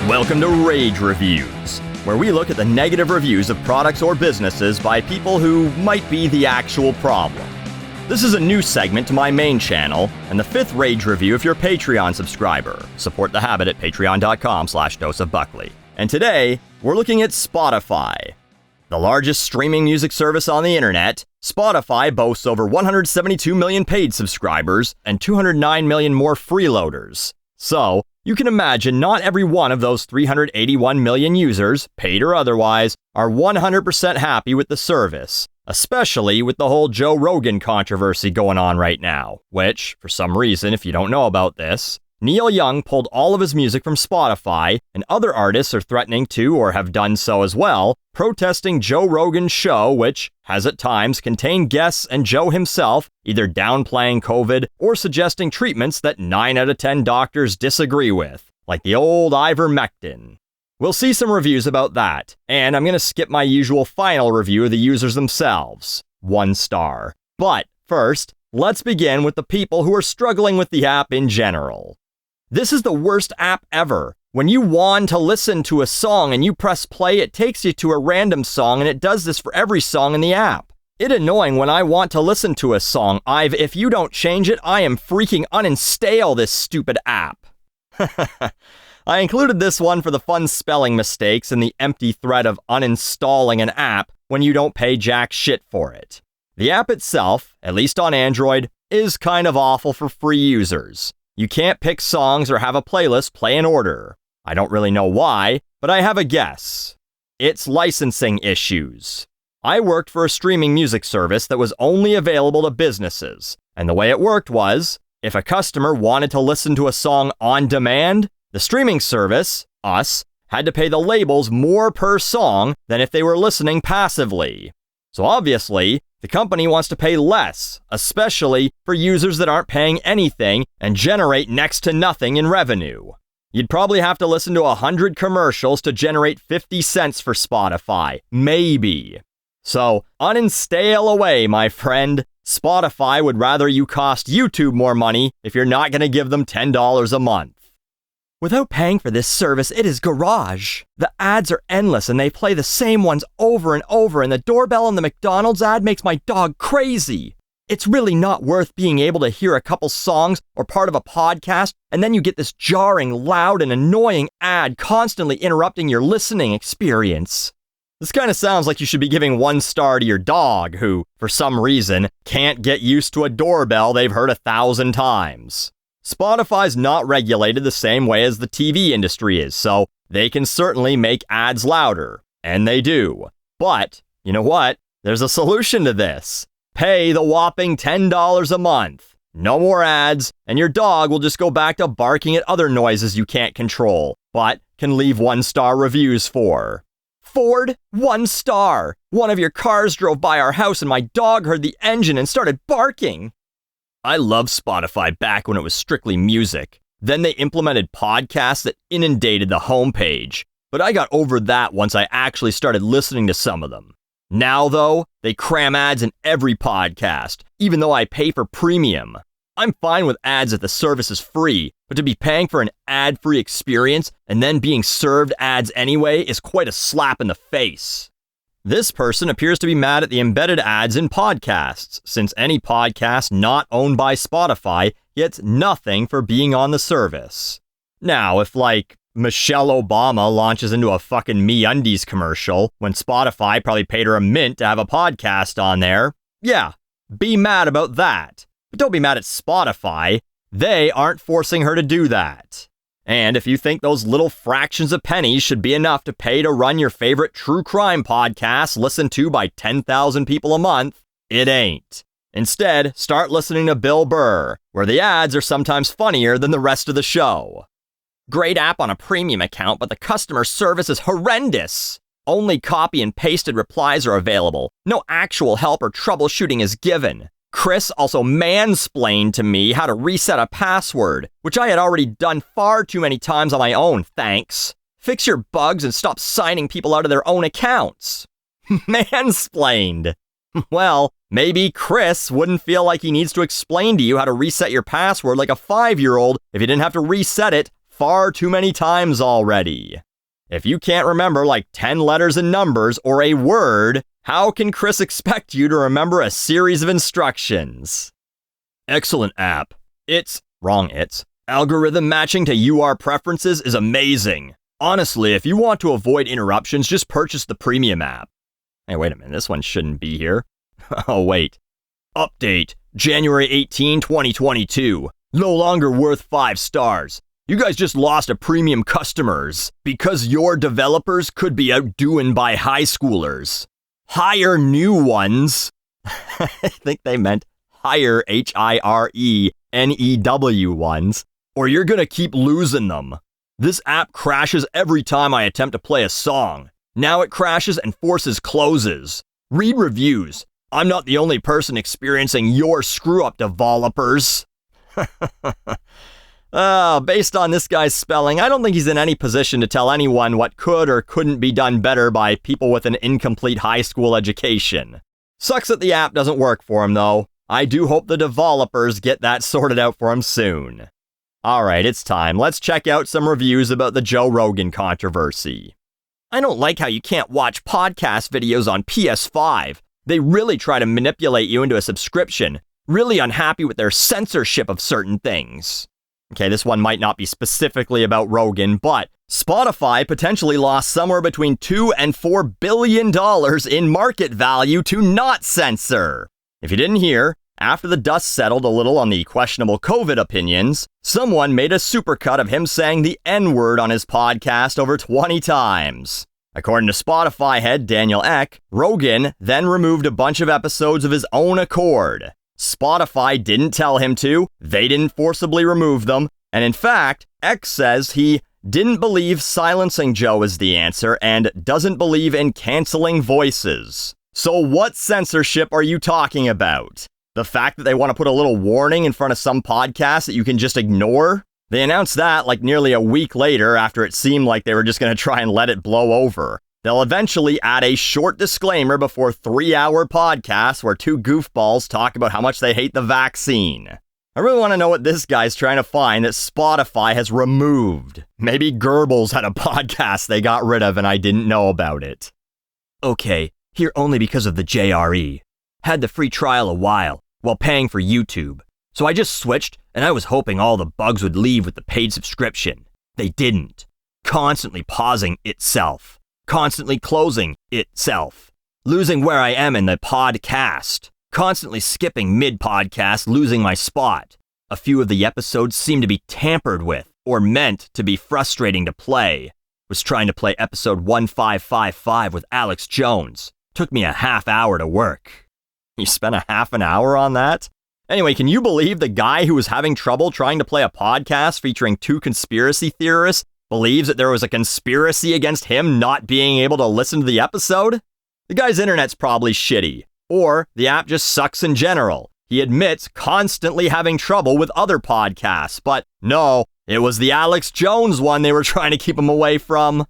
Welcome to Rage Reviews, where we look at the negative reviews of products or businesses by people who might be the actual problem. This is a new segment to my main channel, and the fifth Rage Review if you're a Patreon subscriber. Support the habit at patreon.com/doseofbuckley. And today, we're looking at Spotify. The largest streaming music service on the internet, Spotify boasts over 172 million paid subscribers and 209 million more freeloaders. So, you can imagine not every one of those 381 million users, paid or otherwise, are 100% happy with the service, especially with the whole Joe Rogan controversy going on right now, which, for some reason, if you don't know about this, Neil Young pulled all of his music from Spotify, and other artists are threatening to, or have done so as well, protesting Joe Rogan's show, which has at times contained guests and Joe himself either downplaying COVID or suggesting treatments that 9 out of 10 doctors disagree with, like the old ivermectin. We'll see some reviews about that, and I'm going to skip my usual final review of the users themselves. 1 star. But first, let's begin with the people who are struggling with the app in general. This is the worst app ever. When you want to listen to a song and you press play, it takes you to a random song, and it does this for every song in the app. It's annoying when I want to listen to a song. If you don't change it, I am freaking uninstall this stupid app. I included this one for the fun spelling mistakes and the empty threat of uninstalling an app when you don't pay jack shit for it. The app itself, at least on Android, is kind of awful for free users. You can't pick songs or have a playlist play in order. I don't really know why, but I have a guess. It's licensing issues. I worked for a streaming music service that was only available to businesses, and the way it worked was, if a customer wanted to listen to a song on demand, the streaming service, us, had to pay the labels more per song than if they were listening passively. So obviously, the company wants to pay less, especially for users that aren't paying anything and generate next to nothing in revenue. You'd probably have to listen to 100 commercials to generate 50 cents for Spotify, maybe. So, uninstall away, my friend. Spotify would rather you cost YouTube more money if you're not going to give them $10 a month. Without paying for this service, it is garage. The ads are endless and they play the same ones over and over, and the doorbell on the McDonald's ad makes my dog crazy. It's really not worth being able to hear a couple songs or part of a podcast, and then you get this jarring, loud, and annoying ad constantly interrupting your listening experience. This kind of sounds like you should be giving 1 star to your dog who, for some reason, can't get used to a doorbell they've heard 1,000 times. Spotify's not regulated the same way as the TV industry is, so they can certainly make ads louder, and they do. But, you know what? There's a solution to this. Pay the whopping $10 a month. No more ads, and your dog will just go back to barking at other noises you can't control, but can leave 1-star reviews for. Ford, 1 star. One of your cars drove by our house and my dog heard the engine and started barking. I loved Spotify back when it was strictly music. Then they implemented podcasts that inundated the homepage. But I got over that once I actually started listening to some of them. Now, though, they cram ads in every podcast, even though I pay for premium. I'm fine with ads if the service is free, but to be paying for an ad-free experience and then being served ads anyway is quite a slap in the face. This person appears to be mad at the embedded ads in podcasts, since any podcast not owned by Spotify gets nothing for being on the service. Now, if Michelle Obama launches into a fucking MeUndies commercial when Spotify probably paid her a mint to have a podcast on there, yeah, be mad about that. But don't be mad at Spotify. They aren't forcing her to do that. And if you think those little fractions of pennies should be enough to pay to run your favorite true crime podcast listened to by 10,000 people a month, it ain't. Instead, start listening to Bill Burr, where the ads are sometimes funnier than the rest of the show. Great app on a premium account, but the customer service is horrendous. Only copy and pasted replies are available. No actual help or troubleshooting is given. Chris also mansplained to me how to reset a password, which I had already done far too many times on my own, thanks. Fix your bugs and stop signing people out of their own accounts. Mansplained. Well, maybe Chris wouldn't feel like he needs to explain to you how to reset your password like a 5-year-old if you didn't have to reset it far too many times already. If you can't remember like 10 letters and numbers or a word, how can Chris expect you to remember a series of instructions? Excellent app. It's algorithm matching to UR preferences is amazing. Honestly, if you want to avoid interruptions, just purchase the premium app. Hey, wait a minute, this one shouldn't be here. Oh, wait. Update, January 18, 2022. No longer worth 5 stars. You guys just lost a premium customers because your developers could be outdoing by high schoolers. Hire new ones. I think they meant hire HIRENEW ones, or you're gonna keep losing them. This app crashes every time I attempt to play a song. Now it crashes and forces closes. Read reviews. I'm not the only person experiencing your screw-up, developers. Based on this guy's spelling, I don't think he's in any position to tell anyone what could or couldn't be done better by people with an incomplete high school education. Sucks that the app doesn't work for him, though. I do hope the developers get that sorted out for him soon. Alright, it's time. Let's check out some reviews about the Joe Rogan controversy. I don't like how you can't watch podcast videos on PS5. They really try to manipulate you into a subscription. Really unhappy with their censorship of certain things. Okay, this one might not be specifically about Rogan, but Spotify potentially lost somewhere between $2 and $4 billion in market value to not censor. If you didn't hear, after the dust settled a little on the questionable COVID opinions, someone made a supercut of him saying the N-word on his podcast over 20 times. According to Spotify head Daniel Ek, Rogan then removed a bunch of episodes of his own accord. Spotify didn't tell him to, they didn't forcibly remove them, and in fact, Ek says he didn't believe silencing Joe is the answer and doesn't believe in canceling voices. So what censorship are you talking about? The fact that they want to put a little warning in front of some podcasts that you can just ignore? They announced that like nearly a week later after it seemed like they were just going to try and let it blow over. They'll eventually add a short disclaimer before 3-hour podcasts where two goofballs talk about how much they hate the vaccine. I really want to know what this guy's trying to find that Spotify has removed. Maybe Goebbels had a podcast they got rid of and I didn't know about it. Okay, here only because of the JRE. Had the free trial a while, while paying for YouTube. So I just switched, and I was hoping all the bugs would leave with the paid subscription. They didn't. Constantly pausing itself. Constantly closing itself. Losing where I am in the podcast. Constantly skipping mid-podcast, losing my spot. A few of the episodes seem to be tampered with, or meant to be frustrating to play. Was trying to play episode 1555 with Alex Jones. Took me a half hour to work. You spent a half an hour on that? Anyway, can you believe the guy who was having trouble trying to play a podcast featuring two conspiracy theorists believes that there was a conspiracy against him not being able to listen to the episode? The guy's internet's probably shitty. Or the app just sucks in general. He admits constantly having trouble with other podcasts, but no, it was the Alex Jones one they were trying to keep him away from.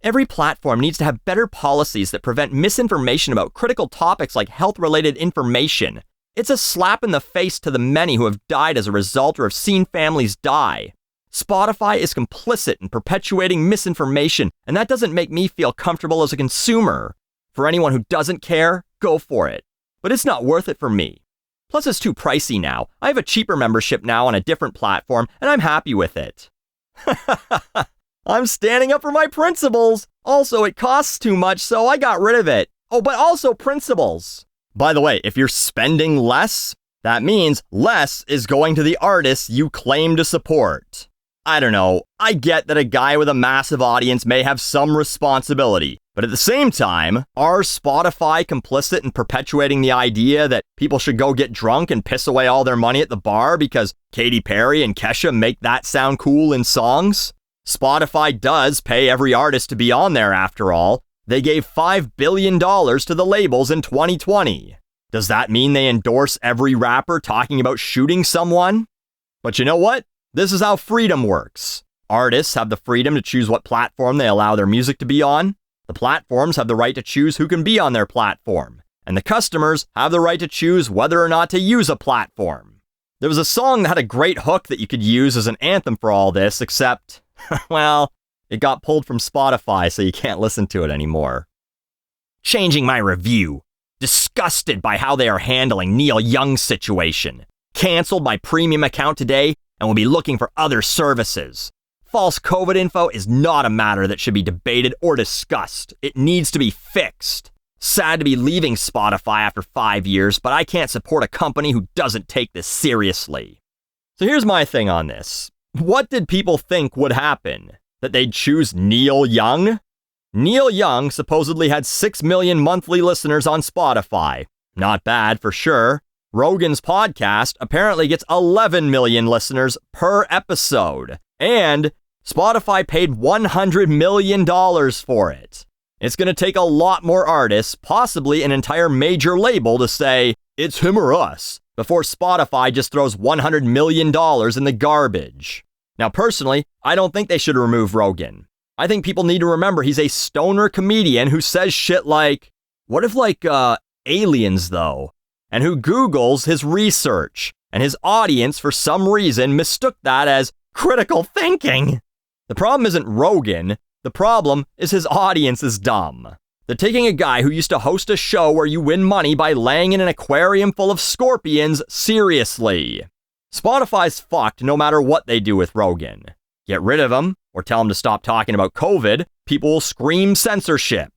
Every platform needs to have better policies that prevent misinformation about critical topics like health-related information. It's a slap in the face to the many who have died as a result or have seen families die. Spotify is complicit in perpetuating misinformation, and that doesn't make me feel comfortable as a consumer. For anyone who doesn't care, go for it. But it's not worth it for me. Plus, it's too pricey now. I have a cheaper membership now on a different platform, and I'm happy with it. I'm standing up for my principles. Also, it costs too much, so I got rid of it. Oh, but also principles. By the way, if you're spending less, that means less is going to the artists you claim to support. I don't know. I get that a guy with a massive audience may have some responsibility. But at the same time, are Spotify complicit in perpetuating the idea that people should go get drunk and piss away all their money at the bar because Katy Perry and Kesha make that sound cool in songs? Spotify does pay every artist to be on there after all. They gave $5 billion to the labels in 2020. Does that mean they endorse every rapper talking about shooting someone? But you know what? This is how freedom works. Artists have the freedom to choose what platform they allow their music to be on. The platforms have the right to choose who can be on their platform. And the customers have the right to choose whether or not to use a platform. There was a song that had a great hook that you could use as an anthem for all this, except, well, it got pulled from Spotify, so you can't listen to it anymore. Changing my review. Disgusted by how they are handling Neil Young's situation. Canceled my premium account today and will be looking for other services. False COVID info is not a matter that should be debated or discussed. It needs to be fixed. Sad to be leaving Spotify after 5 years, but I can't support a company who doesn't take this seriously. So here's my thing on this. What did people think would happen? That they'd choose Neil Young? Neil Young supposedly had 6 million monthly listeners on Spotify. Not bad for sure. Rogan's podcast apparently gets 11 million listeners per episode. And Spotify paid $100 million for it. It's going to take a lot more artists, possibly an entire major label, to say, it's him or us, before Spotify just throws $100 million in the garbage. Now, personally, I don't think they should remove Rogan. I think people need to remember he's a stoner comedian who says shit like, what if aliens though? And who Googles his research, and his audience for some reason mistook that as critical thinking. The problem isn't Rogan. The problem is his audience is dumb. They're taking a guy who used to host a show where you win money by laying in an aquarium full of scorpions seriously. Spotify's fucked no matter what they do with Rogan. Get rid of him, or tell him to stop talking about COVID, people will scream censorship.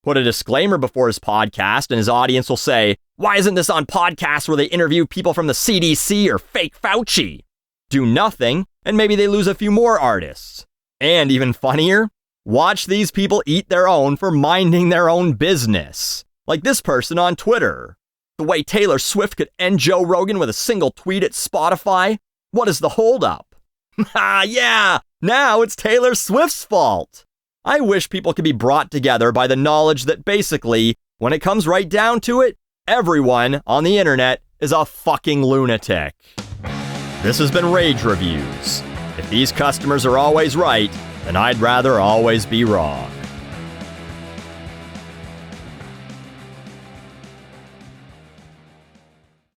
Put a disclaimer before his podcast and his audience will say, why isn't this on podcasts where they interview people from the CDC or fake Fauci? Do nothing, and maybe they lose a few more artists. And even funnier, watch these people eat their own for minding their own business. Like this person on Twitter. The way Taylor Swift could end Joe Rogan with a single tweet at Spotify? What is the holdup? Yeah, now it's Taylor Swift's fault. I wish people could be brought together by the knowledge that basically, when it comes right down to it, everyone on the internet is a fucking lunatic. This has been Rage Reviews. If these customers are always right, then I'd rather always be wrong.